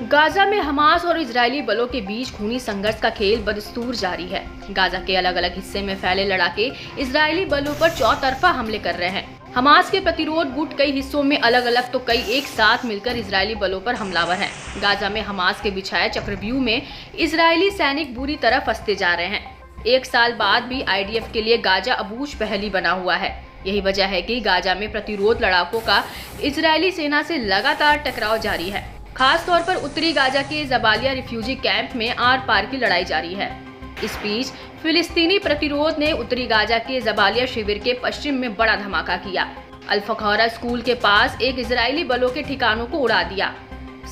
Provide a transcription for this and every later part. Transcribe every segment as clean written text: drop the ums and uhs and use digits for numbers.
Gaza में Hamas और Israeli बलों के बीच खूनी संघर्ष का खेल बदस्तूर जारी है। गाजा के अलग अलग हिस्से में फैले लड़ाके इजरायली बलों पर चौतरफा हमले कर रहे हैं। हमास के प्रतिरोध गुट कई हिस्सों में अलग अलग तो कई एक साथ मिलकर इजरायली बलों पर हमलावर हैं। गाजा में हमास के बिछाए चक्रव्यूह में इजरायली सैनिक बुरी तरह फंसते जा रहे हैं। एक साल बाद भी IDF के लिए गाजा अबूझ पहेली बना हुआ है। यही वजह है कि गाजा में प्रतिरोध लड़ाकों का इजरायली सेना से लगातार टकराव जारी है। खास तौर पर उत्तरी गाजा के जबालिया रिफ्यूजी कैंप में आर पार की लड़ाई जारी है। इस बीच फिलिस्तीनी प्रतिरोध ने उत्तरी गाजा के जबालिया शिविर के पश्चिम में बड़ा धमाका किया। अल फखौरा स्कूल के पास एक इजरायली बलों के ठिकानों को उड़ा दिया।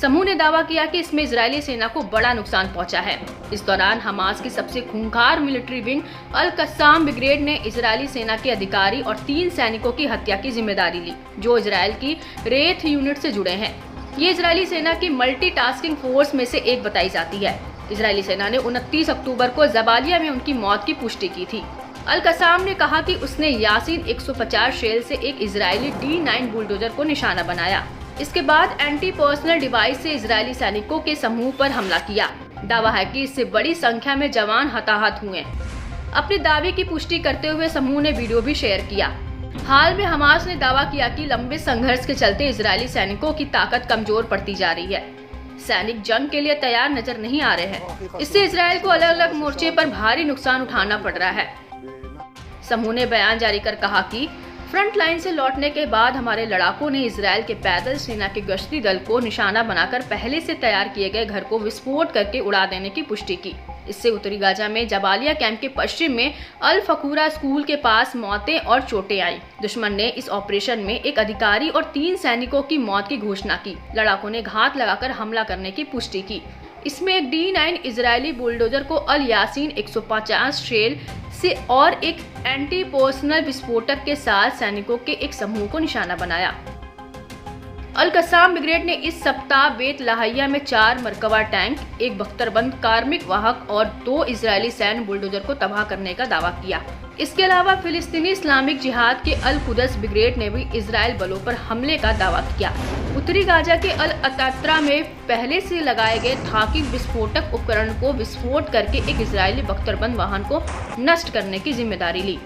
समूह ने दावा किया कि इसमें इजरायली सेना को बड़ा नुकसान पहुंचा है। इस दौरान हमास की सबसे खूंखार मिलिट्री विंग अल कस्साम ब्रिगेड ने इजरायली सेना के अधिकारी और 3 सैनिकों की हत्या की जिम्मेदारी ली, जो इजरायल की रेथ यूनिट से जुड़े हैं। ये इजरायली सेना की मल्टीटास्किंग फोर्स में से एक बताई जाती है। इजरायली सेना ने 29 अक्टूबर को जबालिया में उनकी मौत की पुष्टि की थी। अल कसाम ने कहा कि उसने यासीन 150 शेल से एक इजरायली D9 बुलडोजर को निशाना बनाया। इसके बाद एंटी पर्सनल डिवाइस से इजरायली सैनिकों के समूह पर हमला किया। दावा है कि इससे बड़ी संख्या में जवान हताहत हुए। अपने दावे की पुष्टि करते हुए समूह ने वीडियो भी शेयर किया। हाल में हमास ने दावा किया कि लंबे संघर्ष के चलते इजरायली सैनिकों की ताकत कमजोर पड़ती जा रही है। सैनिक जंग के लिए तैयार नजर नहीं आ रहे हैं। इससे इजरायल को अलग अलग मोर्चे पर भारी नुकसान उठाना पड़ रहा है। समूह ने बयान जारी कर कहा कि फ्रंट लाइन से लौटने के बाद हमारे लड़ाकों ने इजरायल के पैदल सेना के गश्ती दल को निशाना बनाकर पहले से तैयार किए गए घर को विस्फोट करके उड़ा देने की पुष्टि की। इससे उत्तरी गाजा में जबालिया कैंप के पश्चिम में अल फखूरा स्कूल के पास मौतें और चोटें आई। दुश्मन ने इस ऑपरेशन में एक अधिकारी और 3 सैनिकों की मौत की घोषणा की। लड़ाकों ने घात लगाकर हमला करने की पुष्टि की। इसमें एक D9 इजरायली बुलडोजर को अल यासीन 150 शेल से और एक एंटी पर्सनल विस्फोटक के साथ सैनिकों के एक समूह को निशाना बनाया। अल कस्साम ब्रिगेड ने इस सप्ताह बेत लाहिया में 4 मरकबा टैंक, एक बख्तरबंद कार्मिक वाहक और 2 इजरायली सैन्य बुलडोजर को तबाह करने का दावा किया। इसके अलावा फिलिस्तीनी इस्लामिक जिहाद के अल कुदस ब्रिगेड ने भी इजरायल बलों पर हमले का दावा किया। उत्तरी गाजा के अल अतात्रा में पहले से लगाए गए थाकी विस्फोटक उपकरण को विस्फोट करके एक इजरायली बख्तरबंद वाहन को नष्ट करने की जिम्मेदारी ली।